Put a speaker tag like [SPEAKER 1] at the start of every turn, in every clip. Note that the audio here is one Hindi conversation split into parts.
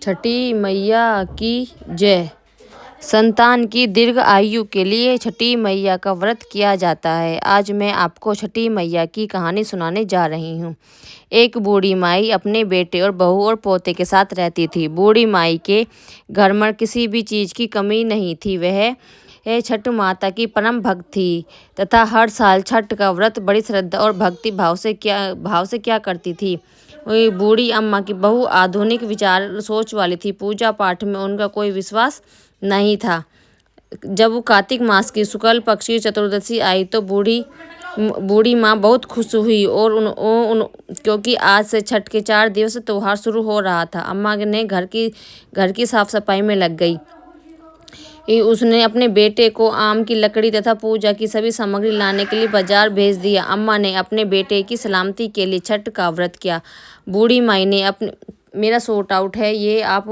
[SPEAKER 1] छठी मैया की जय। संतान की दीर्घ आयु के लिए छठी मैया का व्रत किया जाता है। आज मैं आपको छठी मैया की कहानी सुनाने जा रही हूँ। एक बूढ़ी माई अपने बेटे और बहू और पोते के साथ रहती थी। बूढ़ी माई के घर में किसी भी चीज़ की कमी नहीं थी। वह छठ माता की परम भक्त थी तथा हर साल छठ का व्रत बड़ी श्रद्धा और भक्ति भाव से क्या करती थी। वही बूढ़ी अम्मा की बहू आधुनिक विचार सोच वाली थी। पूजा पाठ में उनका कोई विश्वास नहीं था। जब वो कार्तिक मास की शुक्ल पक्ष की चतुर्दशी आई तो बूढ़ी माँ बहुत खुश हुई और क्योंकि आज से छठ के 4 दिवस त्योहार शुरू हो रहा था। अम्मा ने घर की साफ सफाई में लग गई। उसने अपने बेटे को आम की लकड़ी तथा पूजा की सभी सामग्री लाने के लिए बाजार भेज दिया। अम्मा ने अपने बेटे की सलामती के लिए छठ का व्रत किया। बूढ़ी माई ने अपने मेरा शॉर्ट आउट है ये, आप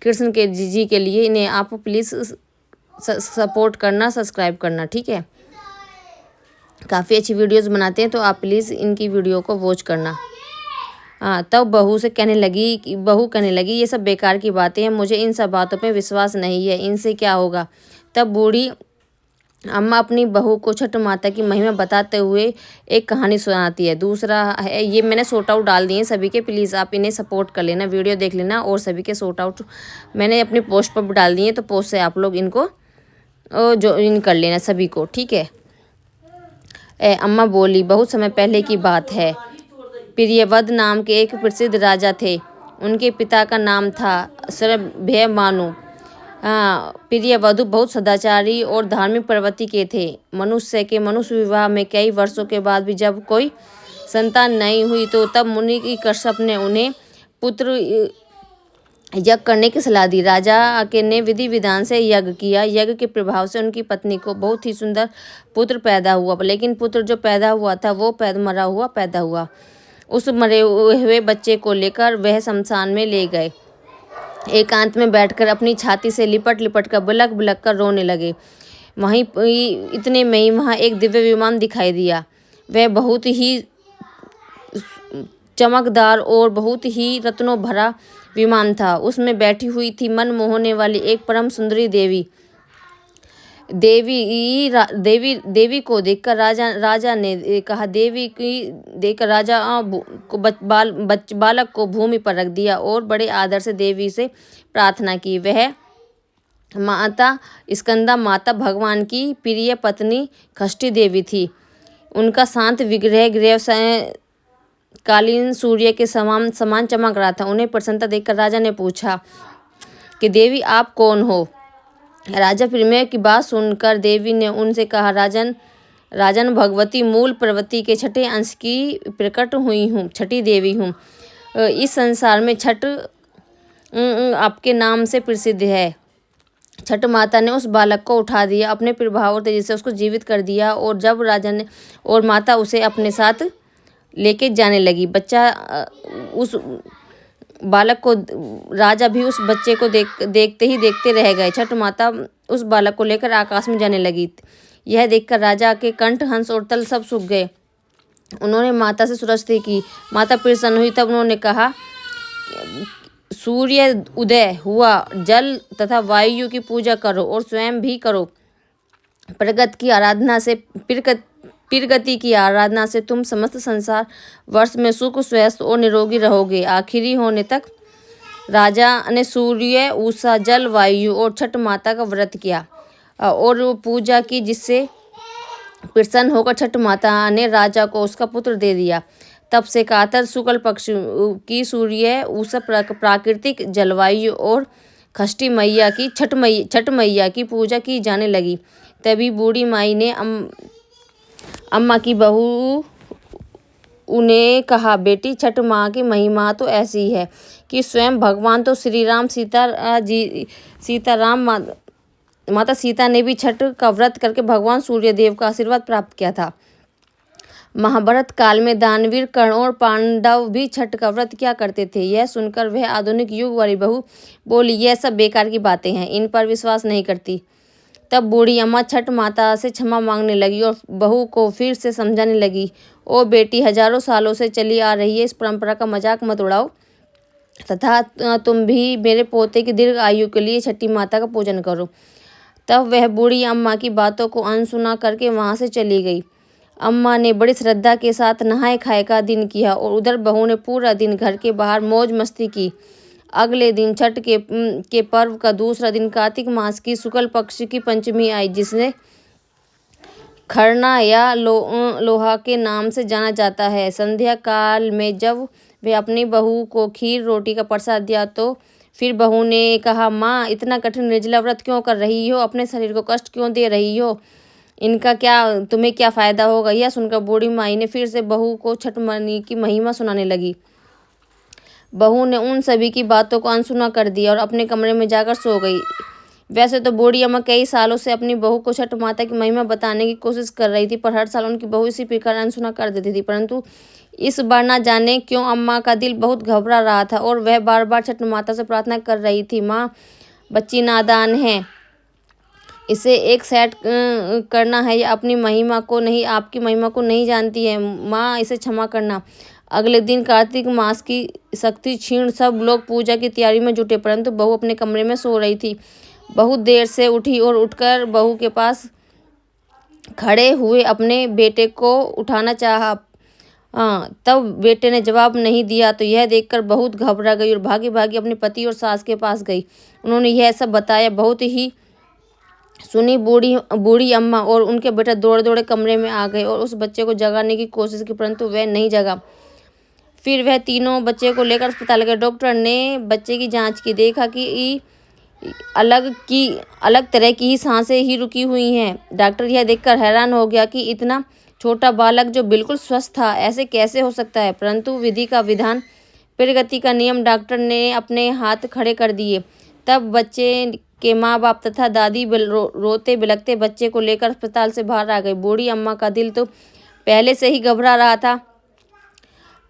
[SPEAKER 1] कृष्ण के जी के लिए इन्हें आप प्लीज़ सपोर्ट करना, सब्सक्राइब करना, ठीक है। काफ़ी अच्छी वीडियोस बनाते हैं तो आप प्लीज़ इनकी वीडियो को वॉच करना। तब बहू कहने लगी ये सब बेकार की बातें हैं, मुझे इन सब बातों पे विश्वास नहीं है, इनसे क्या होगा। तब बूढ़ी अम्मा अपनी बहू को छठ माता की महिमा बताते हुए एक कहानी सुनाती है। दूसरा है ये मैंने शॉर्ट आउट डाल दिए सभी के, प्लीज़ आप इन्हें सपोर्ट कर लेना, वीडियो देख लेना और सभी के शॉर्ट आउट मैंने अपनी पोस्ट पर भी डाल दिए, तो पोस्ट से आप लोग इनको ज्वाइन कर लेना सभी को, ठीक है। अम्मा बोली, बहुत समय पहले की बात है। प्रियव्रत नाम के एक प्रसिद्ध राजा थे। उनके पिता का नाम था सर्वभयमानु। प्रियवधु बहुत सदाचारी और धार्मिक प्रवृत्ति के थे। मनुष्य विवाह में कई वर्षों के बाद भी जब कोई संतान नहीं हुई तो तब मुनि की कश्यप ने उन्हें पुत्र यज्ञ करने की सलाह दी। राजा के ने विधि विधान से यज्ञ किया। यज्ञ के प्रभाव से उनकी पत्नी को बहुत ही सुंदर पुत्र पैदा हुआ, लेकिन पुत्र जो पैदा हुआ था वो मरा हुआ पैदा हुआ। उस मरे हुए बच्चे को लेकर वह शमशान में ले गए। एकांत में बैठकर अपनी छाती से लिपट कर बुलक बुलक कर रोने लगे। इतने में ही वहाँ एक दिव्य विमान दिखाई दिया। वह बहुत ही चमकदार और बहुत ही रत्नों भरा विमान था। उसमें बैठी हुई थी मन मोहने वाली एक परम सुंदरी देवी को देखकर राजा ने कहा, देवी की देखकर राजा को बालक को भूमि पर रख दिया और बड़े आदर से देवी से प्रार्थना की। वह माता स्कंदा माता भगवान की प्रिय पत्नी षष्ठी देवी थी। उनका शांत विग्रह गृह कालीन सूर्य के समान चमक रहा था। उन्हें प्रसन्नता देखकर राजा ने पूछा कि देवी आप कौन हो। राजा प्रेम की बात सुनकर देवी ने उनसे कहा, राजन भगवती मूल प्रवृत्ति के छठे अंश की प्रकट हुई हूँ, छठी देवी हूँ। इस संसार में छठ आपके नाम से प्रसिद्ध है। छठ माता ने उस बालक को उठा दिया, अपने प्रभाव और तेजी से उसको जीवित कर दिया और जब राजा ने और माता उसे अपने साथ लेके जाने लगी। उस बालक को राजा भी उस बच्चे को देखते रह गए। छठ माता उस बालक को लेकर आकाश में जाने लगी। यह देखकर राजा के कंठ, हंस और तल सब सूख गए। उन्होंने माता से स्तुति की। माता प्रसन्न हुई। तब उन्होंने कहा, सूर्य उदय हुआ, जल तथा वायु की पूजा करो और स्वयं भी करो। प्रगति की आराधना से तुम समस्त संसार वर्ष में सुख, स्वस्थ और निरोगी रहोगे। आखिरी होने तक राजा ने सूर्य, उषा, जल, वायु और छठ माता का व्रत किया और वो पूजा की, जिससे प्रसन्न होकर छठ माता ने राजा को उसका पुत्र दे दिया। तब से कातर शुक्ल पक्ष की सूर्य, उषा, प्राकृतिक जलवायु और षष्ठी मैया की छठ मैया की पूजा की जाने लगी। तभी बूढ़ी माई ने अम्मा की बहू उन्हें कहा, बेटी छठ माँ की महिमा तो ऐसी है कि स्वयं भगवान तो श्री राम माता सीता ने भी छठ का व्रत करके भगवान सूर्य देव का आशीर्वाद प्राप्त किया था। महाभारत काल में दानवीर कर्ण और पांडव भी छठ का व्रत किया करते थे। यह सुनकर वह आधुनिक युग वाली बहू बोली, यह सब बेकार की बातें हैं, इन पर विश्वास नहीं करती। तब बूढ़ी अम्मा छठ माता से क्षमा मांगने लगी और बहू को फिर से समझाने लगी, ओ बेटी, हजारों सालों से चली आ रही है इस परंपरा का मजाक मत उड़ाओ। तथा तुम भी मेरे पोते की दीर्घ आयु के लिए छठी माता का पूजन करो। तब वह बूढ़ी अम्मा की बातों को अनसुना करके वहाँ से चली गई। अम्मा ने बड़ी श्रद्धा के साथ नहाए खाए का दिन किया और उधर बहू ने पूरा दिन घर के बाहर मौज मस्ती की। अगले दिन छठ के पर्व का दूसरा दिन कार्तिक मास की शुक्ल पक्ष की पंचमी आई, जिसने खरना या लोहा के नाम से जाना जाता है। संध्या काल में जब वे अपनी बहू को खीर रोटी का प्रसाद दिया तो फिर बहू ने कहा, माँ इतना कठिन निर्जला व्रत क्यों कर रही हो, अपने शरीर को कष्ट क्यों दे रही हो, इनका तुम्हें क्या फायदा होगा। यह सुनकर बूढ़ी माई ने फिर से बहू को छठ मनी की महिमा सुनाने लगी। बहू ने उन सभी की बातों को अनसुना कर दिया और अपने कमरे में जाकर सो गई। वैसे तो बूढ़ी अम्मा कई सालों से अपनी बहू को छठ माता की महिमा बताने की कोशिश कर रही थी, पर हर साल उनकी बहू इसी प्रकार अनसुना कर देती थी। परंतु इस बार ना जाने क्यों अम्मा का दिल बहुत घबरा रहा था और वह बार बार छठ माता से प्रार्थना कर रही थी, माँ बच्ची नादान है, इसे एक सेट करना है, या अपनी महिमा को नहीं, आपकी महिमा को नहीं जानती है, माँ इसे क्षमा करना। अगले दिन कार्तिक मास की शक्ति क्षीण सब लोग पूजा की तैयारी में जुटे, परंतु बहू अपने कमरे में सो रही थी। बहुत देर से उठी और उठकर बहू के पास खड़े हुए अपने बेटे को उठाना चाहा। तब बेटे ने जवाब नहीं दिया तो यह देखकर बहुत घबरा गई और भागी भागी अपने पति और सास के पास गई। उन्होंने यह सब बताया। बहुत ही सुनी बूढ़ी अम्मा और उनके बेटा दौड़े दौड़े कमरे में आ गए और उस बच्चे को जगाने की कोशिश की, परंतु वह नहीं जगा। फिर वह तीनों बच्चे को लेकर अस्पताल गए। डॉक्टर ने बच्चे की जांच की, देखा कि अलग तरह की ही सांसें ही रुकी हुई हैं। डॉक्टर यह देखकर हैरान हो गया कि इतना छोटा बालक जो बिल्कुल स्वस्थ था, ऐसे कैसे हो सकता है। परंतु विधि का विधान, प्रकृति का नियम, डॉक्टर ने अपने हाथ खड़े कर दिए। तब बच्चे के माँ बाप तथा दादी रोते बिलखते बच्चे को लेकर अस्पताल से बाहर आ गए। बूढ़ी अम्मा का दिल तो पहले से ही घबरा रहा था।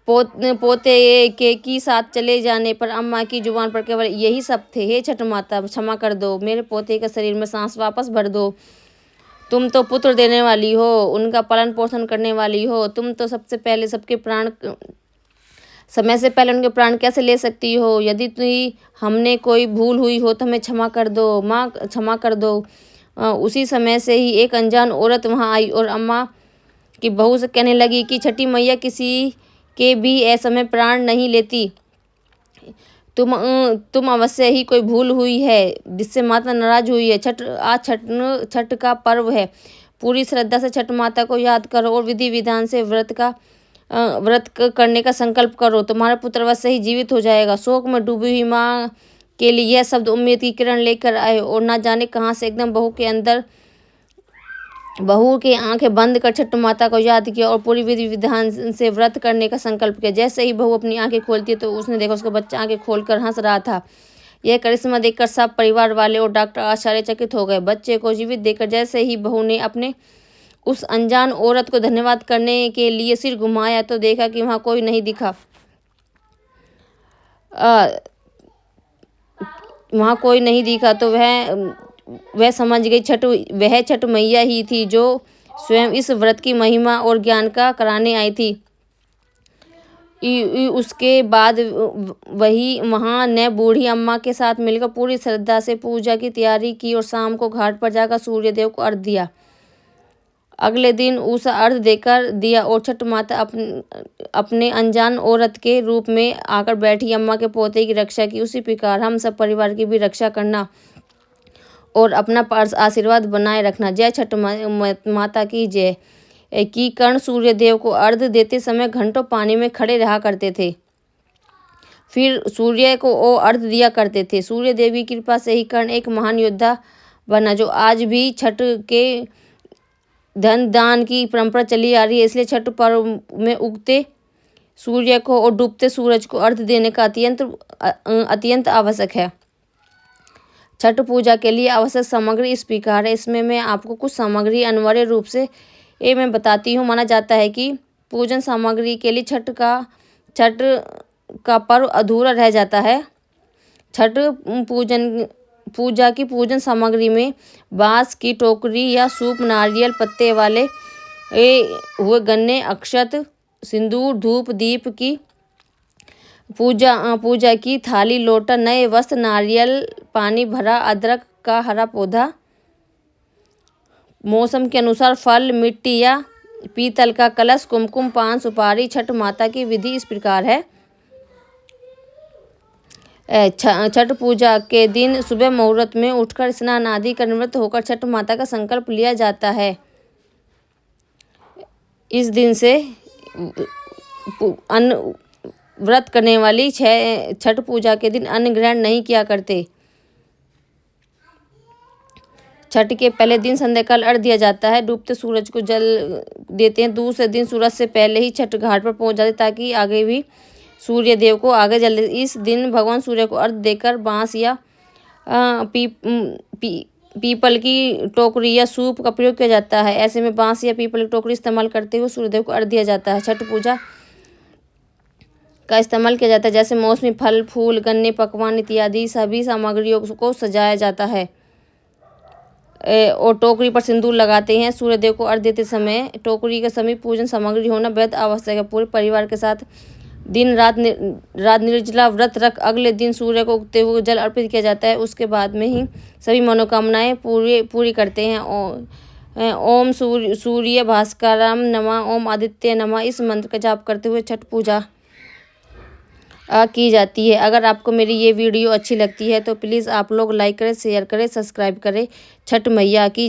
[SPEAKER 1] पोते के साथ चले जाने पर अम्मा की जुबान पर केवल यही सब थे, हे छठ माता क्षमा कर दो, मेरे पोते के शरीर में सांस वापस भर दो, तुम तो पुत्र देने वाली हो, उनका पालन पोषण करने वाली हो, तुम तो सबसे पहले सबके प्राण, समय से पहले उनके प्राण कैसे ले सकती हो। यदि हमने कोई भूल हुई हो तो हमें क्षमा कर दो, माँ क्षमा कर दो। उसी समय से ही एक अनजान औरत वहाँ आई और अम्मा की बहू से कहने लगी कि छठी मैया किसी के भी असमय प्राण नहीं लेती, तुम अवश्य ही कोई भूल हुई है जिससे माता नाराज हुई है। आज छठ का पर्व है, पूरी श्रद्धा से छठ माता को याद करो और विधि विधान से व्रत करने का संकल्प करो, तुम्हारा पुत्र अवश्य ही जीवित हो जाएगा। शोक में डूबी हुई माँ के लिए यह शब्द उम्मीद की किरण लेकर आए और ना जाने कहाँ से एकदम बहू के आंखें बंद कर छठ माता को याद किया और पूरी विधि विधान से व्रत करने का संकल्प किया। जैसे ही बहू अपनी आंखें खोलती है तो उसने देखा उसका बच्चा आंखें खोलकर हंस रहा था। यह करिश्मा देखकर सब परिवार वाले और डॉक्टर आश्चर्यचकित हो गए। बच्चे को जीवित देखकर जैसे ही बहू ने अपने उस अनजान औरत को धन्यवाद करने के लिए सिर घुमाया तो देखा कि वहाँ कोई नहीं दिखा। वहाँ कोई नहीं दिखा तो वह समझ गई वह छठ मैया ही थी जो स्वयं इस व्रत की महिमा और ज्ञान का कराने आई थी। उसके बाद वही वहाँ ने बूढ़ी अम्मा के साथ मिलकर पूरी श्रद्धा से पूजा की तैयारी की और शाम को घाट पर जाकर सूर्यदेव को अर्घ्य दिया। अगले दिन उस अर्घ्य देकर दिया और छठ माता अपने अनजान औरत के रूप में आकर बैठी अम्मा के पोते की रक्षा की। उसी प्रकार हम सब परिवार की भी रक्षा करना और अपना आशीर्वाद बनाए रखना। जय छठ माता की जय। की कर्ण सूर्यदेव को अर्घ्य देते समय घंटों पानी में खड़े रहा करते थे, फिर सूर्य को वो अर्घ्य दिया करते थे। सूर्य देव की कृपा से ही कर्ण एक महान योद्धा बना जो आज भी छठ के धन दान की परंपरा चली आ रही है। इसलिए छठ पर्व में उगते सूर्य को और डूबते सूरज को अर्घ्य देने का अत्यंत आवश्यक है। छठ पूजा के लिए आवश्यक सामग्री इस प्रकार है। इसमें मैं आपको कुछ सामग्री अनिवार्य रूप से मैं बताती हूँ। माना जाता है कि पूजन सामग्री के लिए छठ का पर्व अधूरा रह जाता है। छठ पूजा की पूजन सामग्री में बांस की टोकरी या सूप, नारियल पत्ते वाले हुए गन्ने, अक्षत, सिंदूर, धूप, दीप की पूजा की थाली, लोटा, नए वस्त्र, नारियल पानी भरा, अदरक का हरा पौधा, मौसम के अनुसार फल, मिट्टी या पीतल का कलश, कुमकुम, पान, सुपारी। छठ माता की विधि इस प्रकार है। छठ पूजा के दिन सुबह मुहूर्त में उठकर स्नान आदि कर निवृत्त होकर छठ माता का संकल्प लिया जाता है। इस दिन से अन्न व्रत करने वाली छठ पूजा के दिन अन्न ग्रहण नहीं किया करते। छठ के पहले दिन संध्याकाल अर्घ्य दिया जाता है। डूबते सूरज को जल देते हैं। दूसरे दिन सूरज से पहले ही छठ घाट पर पहुंच जाते ताकि आगे भी सूर्य देव को आगे जल दे। इस दिन भगवान सूर्य को अर्घ्य देकर बांस या पीपल की टोकरी या सूप का प्रयोग किया जाता है। ऐसे में बांस या पीपल की टोकरी इस्तेमाल करते हुए सूर्यदेव को अर्घ्य दिया जाता है। छठ पूजा का इस्तेमाल किया जाता है जैसे मौसमी फल, फूल, गन्ने, पकवान इत्यादि सभी सामग्रियों को सजाया जाता है और टोकरी पर सिंदूर लगाते हैं। सूर्यदेव को अर्घ्य देते समय टोकरी के समीप पूजन सामग्री होना बेहद आवश्यक है। पूरे परिवार के साथ दिन रात निर्जला व्रत रख अगले दिन सूर्य को उगते हुए जल अर्पित किया जाता है। उसके बाद में ही सभी मनोकामनाएं पूरी करते हैं। ओम सूर्य भास्करम नमः, ओम आदित्य नमः, इस मंत्र का जाप करते हुए छठ पूजा की जाती है। अगर आपको मेरी ये वीडियो अच्छी लगती है तो प्लीज़ आप लोग लाइक करें, शेयर करें, सब्सक्राइब करें। छठ मैया की